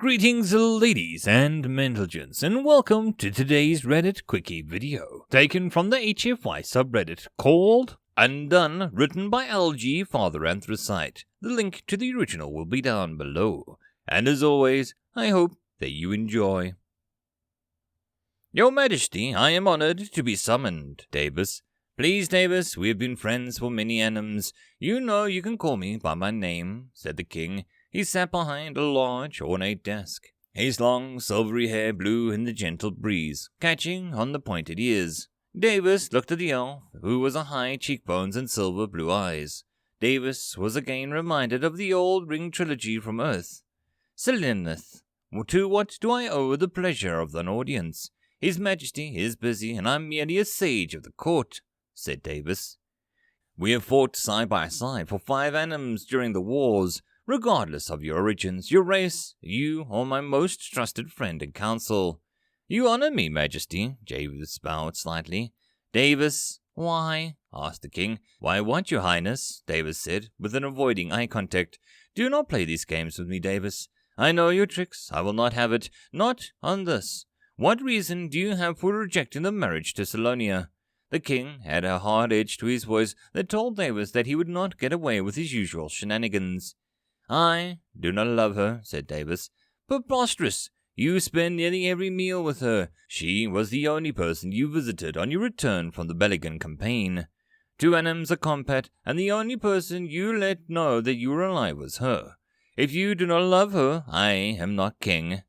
Greetings ladies and gents, and welcome to today's Reddit Quickie video, taken from the HFY subreddit called Undone, written by LgFatherAnthrocite. The link to the original will be down below, and as always, I hope that you enjoy. Your Majesty, I am honored to be summoned, Davis. Please, Davis, we have been friends for many annums. You know you can call me by my name, said the king. He sat behind a large, ornate desk. His long, silvery hair blew in the gentle breeze, catching on the pointed ears. Davis looked at the elf, who was a high cheekbones and silver blue eyes. Davis was again reminded of the old ring trilogy from Earth. Selenith, to what do I owe the pleasure of an audience? His Majesty is busy, and I'm merely a sage of the court, said Davis. We have fought side by side for 5 annums during the wars. Regardless of your origins, your race, you are my most trusted friend and counsel. You honor me, Majesty, Davis bowed slightly. Davis, why? Asked the king. Why, what, your highness? Davis said, with an avoiding eye contact. Do not play these games with me, Davis. I know your tricks. I will not have it. Not on this. What reason do you have for rejecting the marriage to Salonia? The king had a hard edge to his voice that told Davis that he would not get away with his usual shenanigans. I do not love her, said Davis. Preposterous! You spend nearly every meal with her. She was the only person you visited on your return from the Belligan campaign. 2 annums a combat, and the only person you let know that you were alive was her. If you do not love her, I am not king.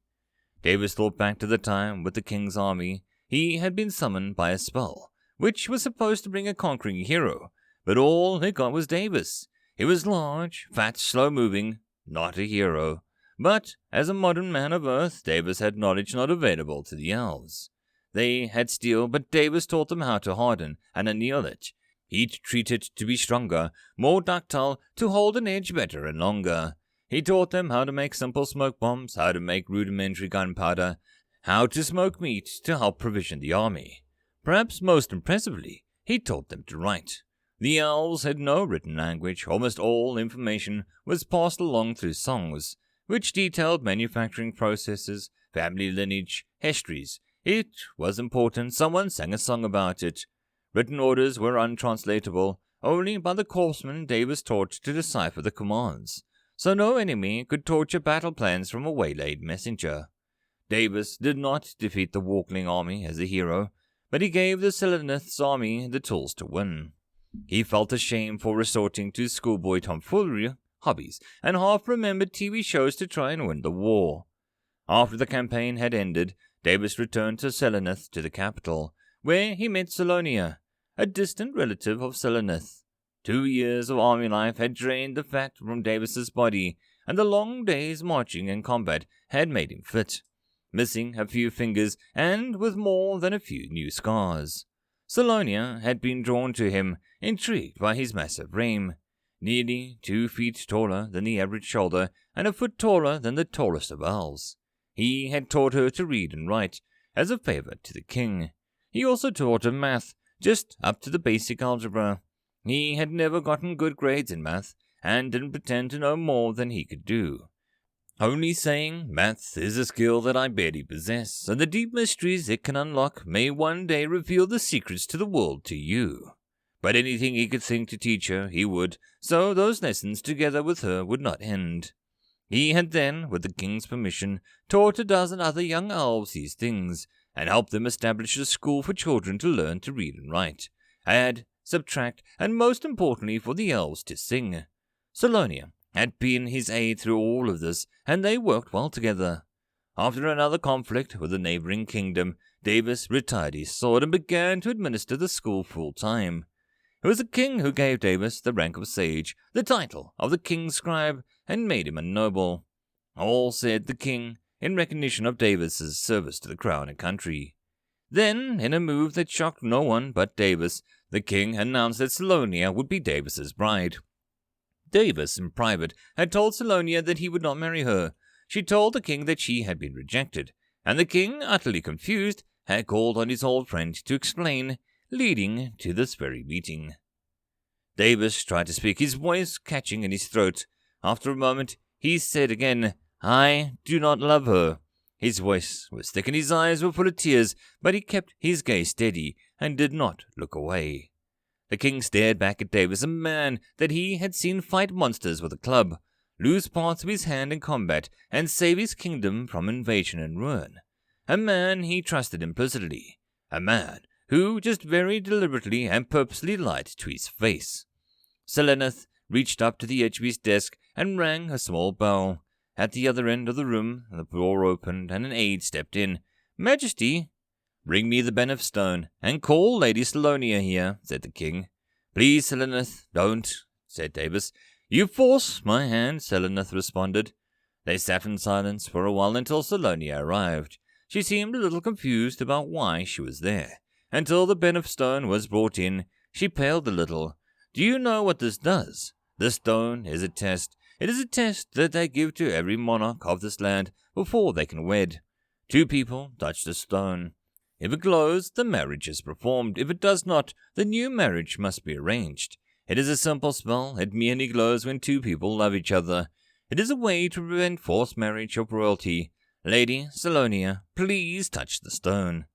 Davis thought back to the time with the king's army. He had been summoned by a spell, which was supposed to bring a conquering hero, but all it got was Davis. He was large, fat, slow-moving, not a hero. But, as a modern man of Earth, Davis had knowledge not available to the elves. They had steel, but Davis taught them how to harden and anneal it. He'd treat it to be stronger, more ductile, to hold an edge better and longer. He taught them how to make simple smoke bombs, how to make rudimentary gunpowder, how to smoke meat to help provision the army. Perhaps most impressively, he taught them to write. The elves had no written language. Almost all information was passed along through songs, which detailed manufacturing processes, family lineage, histories. It was important someone sang a song about it. Written orders were untranslatable. Only by the corpsman Davis taught to decipher the commands, so no enemy could torture battle plans from a waylaid messenger. Davis did not defeat the Walkling army as a hero, but he gave the Selenith's army the tools to win. He felt ashamed for resorting to schoolboy tomfoolery, hobbies, and half-remembered TV shows to try and win the war. After the campaign had ended, Davis returned to Selenith, to the capital, where he met Salonia, a distant relative of Selenith. 2 years of army life had drained the fat from Davis's body, and the long days marching and combat had made him fit, missing a few fingers and with more than a few new scars. Salonia had been drawn to him, intrigued by his massive frame, nearly 2 feet taller than the average shoulder and a foot taller than the tallest of elves. He had taught her to read and write, as a favor to the king. He also taught her math, just up to the basic algebra. He had never gotten good grades in math, and didn't pretend to know more than he could do, only saying, math is a skill that I barely possess, and the deep mysteries it can unlock may one day reveal the secrets to the world to you. But anything he could think to teach her, he would, so those lessons together with her would not end. He had then, with the king's permission, taught a dozen other young elves these things, and helped them establish a school for children to learn to read and write, add, subtract, and most importantly for the elves to sing. Salonia had been his aide through all of this, and they worked well together. After another conflict with a neighboring kingdom, Davis retired his sword and began to administer the school full-time. It was the king who gave Davis the rank of sage, the title of the king's scribe, and made him a noble. All said the king, in recognition of Davis's service to the crown and country. Then, in a move that shocked no one but Davis, the king announced that Salonia would be Davis's bride. Davis, in private, had told Salonia that he would not marry her. She told the king that she had been rejected, and the king, utterly confused, had called on his old friend to explain, leading to this very meeting. Davis tried to speak, his voice catching in his throat. After a moment, he said again, I do not love her." His voice was thick and his eyes were full of tears, but he kept his gaze steady and did not look away. The king stared back at Davis, a man that he had seen fight monsters with a club, lose parts of his hand in combat, and save his kingdom from invasion and ruin. A man he trusted implicitly. A man who just very deliberately and purposely lied to his face. Selenith reached up to the edge of his desk and rang a small bell. At the other end of the room, the door opened and an aide stepped in. "Majesty, bring me the Ben of Stone, and call Lady Salonia here," said the king. "Please, Selenith, don't," said Davis. "You force my hand," Selenith responded. They sat in silence for a while until Salonia arrived. She seemed a little confused about why she was there. Until the Ben of Stone was brought in, she paled a little. "Do you know what this does? The stone is a test. It is a test that they give to every monarch of this land before they can wed. 2 people touch the stone. If it glows, the marriage is performed. If it does not, the new marriage must be arranged. It is a simple spell. It merely glows when 2 people love each other. It is a way to prevent forced marriage of royalty. Lady Salonia, please touch the stone."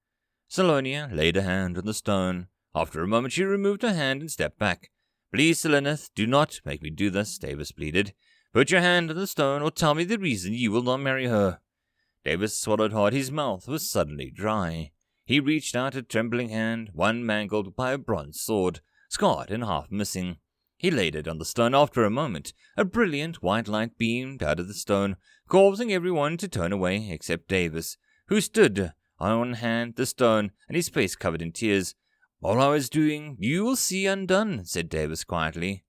Salonia laid a hand on the stone. After a moment she removed her hand and stepped back. "Please, Selenith, do not make me do this," Davis pleaded. "Put your hand on the stone or tell me the reason you will not marry her." Davis swallowed hard. His mouth was suddenly dry. He reached out a trembling hand, one mangled by a bronze sword, scarred and half missing. He laid it on the stone. After a moment, a brilliant white light beamed out of the stone, causing everyone to turn away except Davis, who stood on one hand the stone and his face covered in tears. "While I was doing, you will see undone," said Davis quietly.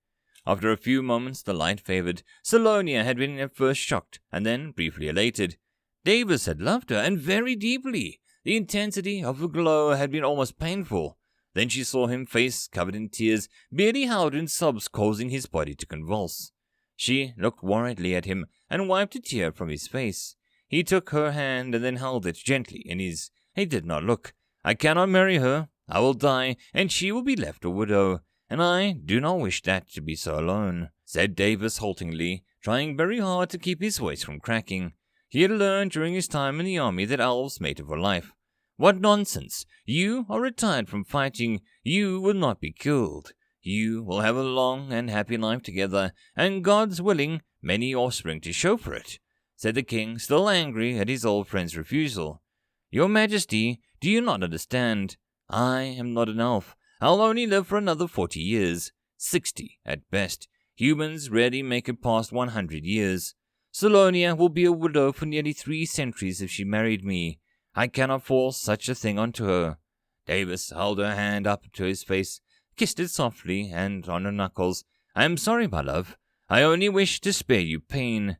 After a few moments, the light favored. Salonia had been at first shocked and then briefly elated. Davis had loved her, and very deeply. The intensity of the glow had been almost painful. Then she saw him, face covered in tears, barely held in sobs causing his body to convulse. She looked worriedly at him and wiped a tear from his face. He took her hand and then held it gently in his. He did not look. "I cannot marry her. I will die, and she will be left a widow, and I do not wish that to be so alone," said Davis haltingly, trying very hard to keep his voice from cracking. He had learned during his time in the army that elves mated for life. "What nonsense! You are retired from fighting. You will not be killed. You will have a long and happy life together, and God's willing, many offspring to show for it," said the king, still angry at his old friend's refusal. "Your Majesty, do you not understand? I am not an elf. I'll only live for another 40 years. 60 at best. Humans rarely make it past 100 years. Salonia will be a widow for nearly 3 centuries if she married me. I cannot force such a thing onto her." Davis held her hand up to his face, kissed it softly and on her knuckles. "I am sorry, my love. I only wish to spare you pain.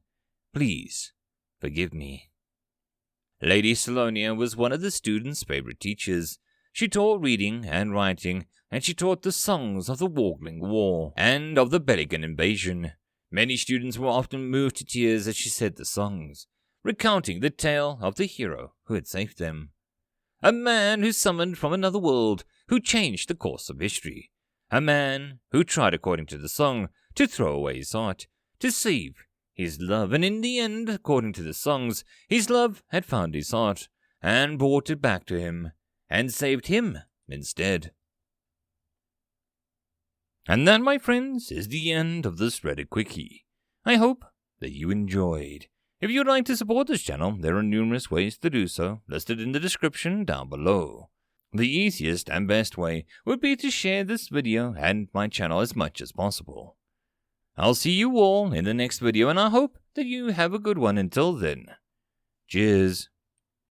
Please, forgive me." Lady Salonia was one of the students' favorite teachers. She taught reading and writing, and she taught the songs of the Wargling War and of the Belgian invasion. Many students were often moved to tears as she said the songs, recounting the tale of the hero who had saved them. A man who summoned from another world, who changed the course of history. A man who tried, according to the song, to throw away his heart, to save his love, and in the end, according to the songs, his love had found his heart, and brought it back to him, and saved him instead. And that, my friends, is the end of this Reddit Quickie. I hope that you enjoyed. If you would like to support this channel, there are numerous ways to do so, listed in the description down below. The easiest and best way would be to share this video and my channel as much as possible. I'll see you all in the next video, and I hope that you have a good one until then. Cheers.